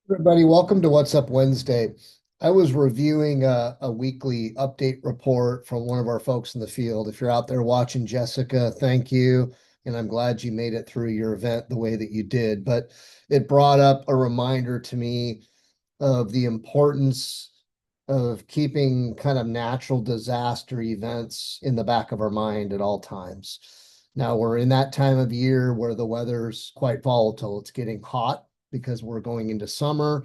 Everybody, welcome to What's Up Wednesday. I was reviewing a weekly update report from one of our folks in the field. If you're out there watching, Jessica, thank you. And I'm glad you made it through your event the way that you did. But it brought up a reminder to me of the importance of keeping kind of natural disaster events in the back of our mind at all times. Now we're in that time of year where the weather's quite volatile. It's getting hot because we're going into summer.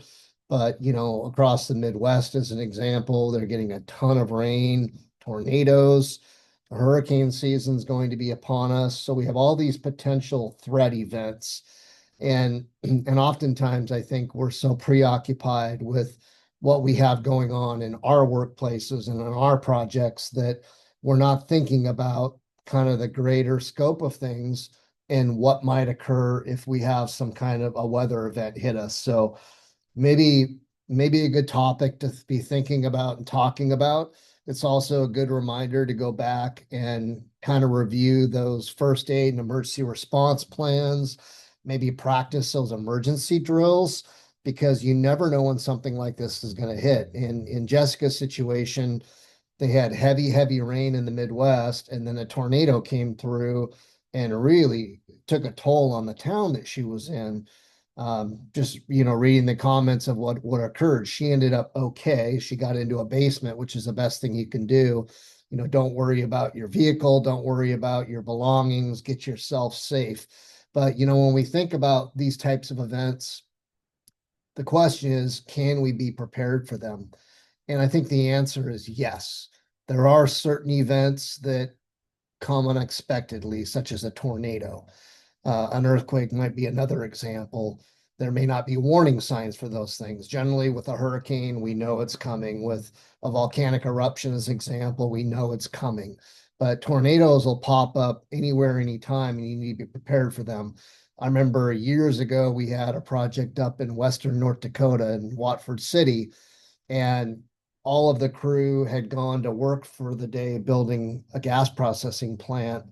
But, across the Midwest, as an example, they're getting a ton of rain, tornadoes. Hurricane season's going to be upon us. So we have all these potential threat events. And oftentimes I think we're so preoccupied with what we have going on in our workplaces and in our projects that we're not thinking about kind of the greater scope of things and what might occur if we have some kind of a weather event hit us. So maybe maybe a good topic to be thinking about and talking about. It's also a good reminder to go back and kind of review those first aid and emergency response plans, maybe practice those emergency drills because you never know when something like this is going to hit. In Jessica's situation, they had heavy, heavy rain in the Midwest, and then a tornado came through and really took a toll on the town that she was in. Just reading the comments of what occurred, she ended up okay. She got into a basement, which is the best thing you can do. Don't worry about your vehicle, don't worry about your belongings, get yourself safe. But when we think about these types of events, the question is, can we be prepared for them? And I think the answer is yes. There are certain events that come unexpectedly, such as a tornado. An earthquake might be another example. There may not be warning signs for those things. Generally, with a hurricane, we know it's coming. With a volcanic eruption, as an example, we know it's coming. But tornadoes will pop up anywhere, anytime, and you need to be prepared for them. I remember years ago, we had a project up in Western North Dakota in Watford City, and all of the crew had gone to work for the day building a gas processing plant.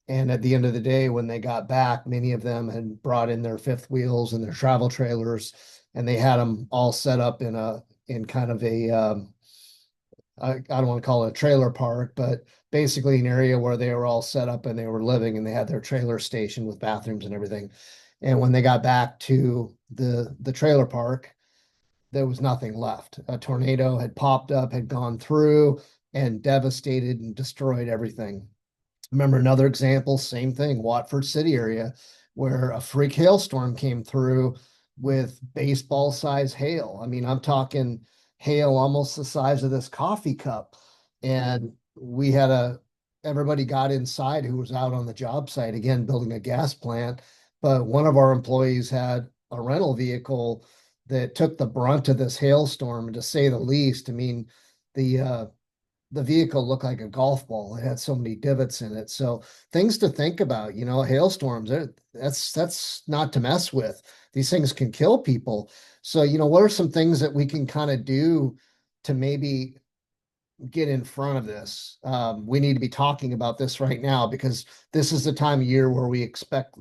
And at the end of the day, when they got back, many of them had brought in their fifth wheels and their travel trailers, and they had them all set up in kind of I don't want to call it a trailer park, but basically an area where they were all set up and they were living, and they had their trailer station with bathrooms and everything. And when they got back to the trailer park, there was nothing left. A tornado had popped up, had gone through and devastated and destroyed everything. Remember another example, same thing, Watford City area, where a freak hailstorm came through with baseball size hail. I mean, I'm talking hail almost the size of this coffee cup. And we had everybody got inside who was out on the job site, again, building a gas plant. But one of our employees had a rental vehicle that took the brunt of this hailstorm, and to say the least. I mean, the vehicle looked like a golf ball. It had so many divots in it. So things to think about, hailstorms, that's not to mess with. These things can kill people. So, what are some things that we can kind of do to maybe get in front of this? We need to be talking about this right now because this is the time of year where we expect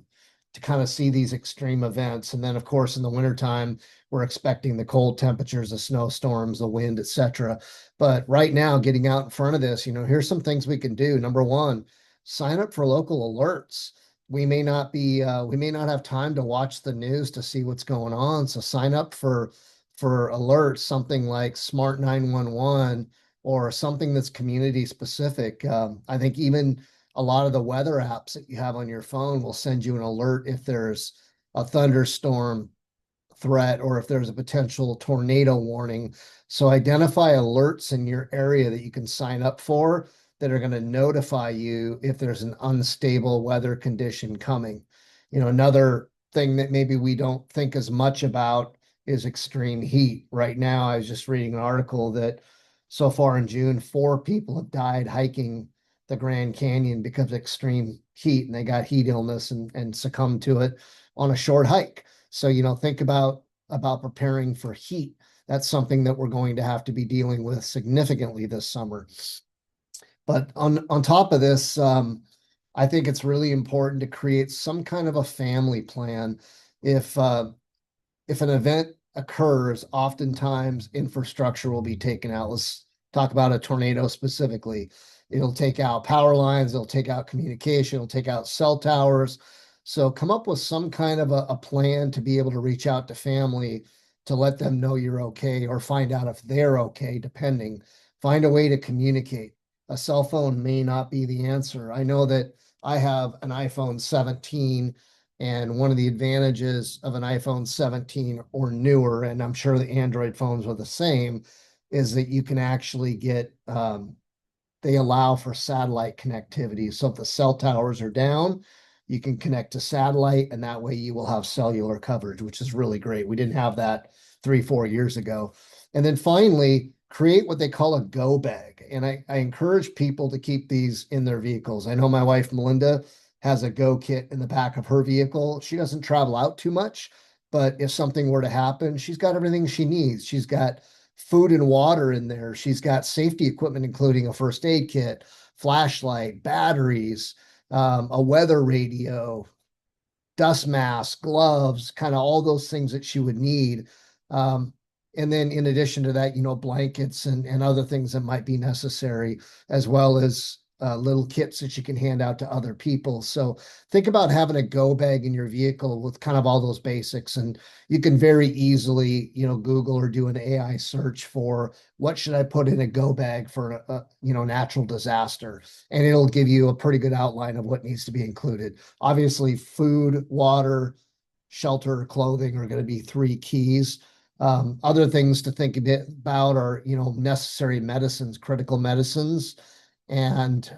to kind of see these extreme events. And then, of course, in the wintertime, we're expecting the cold temperatures, the snowstorms, the wind, etc. But right now, getting out in front of this, here's some things we can do. Number one, sign up for local alerts. We may not have time to watch the news to see what's going on. So sign up for alerts, something like Smart 911 or something that's community specific. I think even a lot of the weather apps that you have on your phone will send you an alert if there's a thunderstorm threat or if there's a potential tornado warning. So identify alerts in your area that you can sign up for that are going to notify you if there's an unstable weather condition coming. Another thing that maybe we don't think as much about is extreme heat. Right now, I was just reading an article that so far in June, 4 people have died hiking the Grand Canyon because of extreme heat, and they got heat illness and succumbed to it on a short hike. So, think about preparing for heat. That's something that we're going to have to be dealing with significantly this summer. But on top of this, I think it's really important to create some kind of a family plan. If if an event occurs, oftentimes infrastructure will be taken out. Let's talk about a tornado specifically. It'll take out power lines, it'll take out communication, it'll take out cell towers. So come up with some kind of a plan to be able to reach out to family to let them know you're okay or find out if they're okay, depending. Find a way to communicate. A cell phone may not be the answer. I know that I have an iPhone 17, and one of the advantages of an iPhone 17 or newer, and I'm sure the Android phones are the same, is that you can actually get, they allow for satellite connectivity. So if the cell towers are down, you can connect to satellite, and that way you will have cellular coverage, which is really great. We didn't have that 3, 4 years ago. And then finally, create what they call a go bag. And I encourage people to keep these in their vehicles. I know my wife, Melinda, has a go kit in the back of her vehicle. She doesn't travel out too much, but if something were to happen, she's got everything she needs. She's got food and water in there. She's got safety equipment, including a first aid kit, flashlight, batteries, a weather radio, dust mask, gloves, kind of all those things that she would need. Um, and then in addition to that, blankets and other things that might be necessary, as well as little kits that you can hand out to other people. So think about having a go bag in your vehicle with kind of all those basics. And you can very easily, Google or do an AI search for what should I put in a go bag for natural disaster. And it'll give you a pretty good outline of what needs to be included. Obviously, food, water, shelter, clothing are going to be three keys. Other things to think a bit about are, necessary medicines, critical medicines, and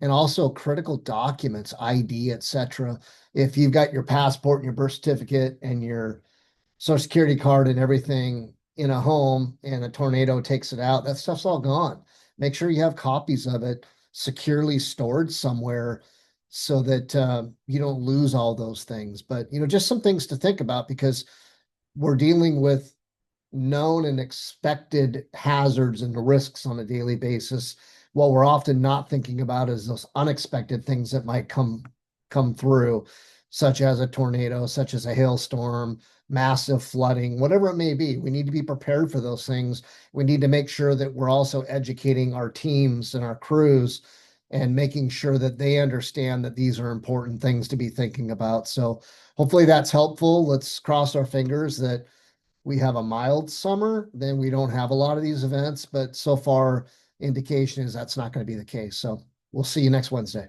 also critical documents, ID, etc. If you've got your passport and your birth certificate and your social security card and everything in a home and a tornado takes it out, that stuff's all gone. Make sure you have copies of it securely stored somewhere so that you don't lose all those things. But just some things to think about, because we're dealing with known and expected hazards and risks on a daily basis. What we're often not thinking about is those unexpected things that might come through, such as a tornado, such as a hailstorm, massive flooding, whatever it may be. We need to be prepared for those things. We need to make sure that we're also educating our teams and our crews and making sure that they understand that these are important things to be thinking about. So hopefully that's helpful. Let's cross our fingers that we have a mild summer, then we don't have a lot of these events. But so far, indication is that's not going to be the case. So we'll see you next Wednesday.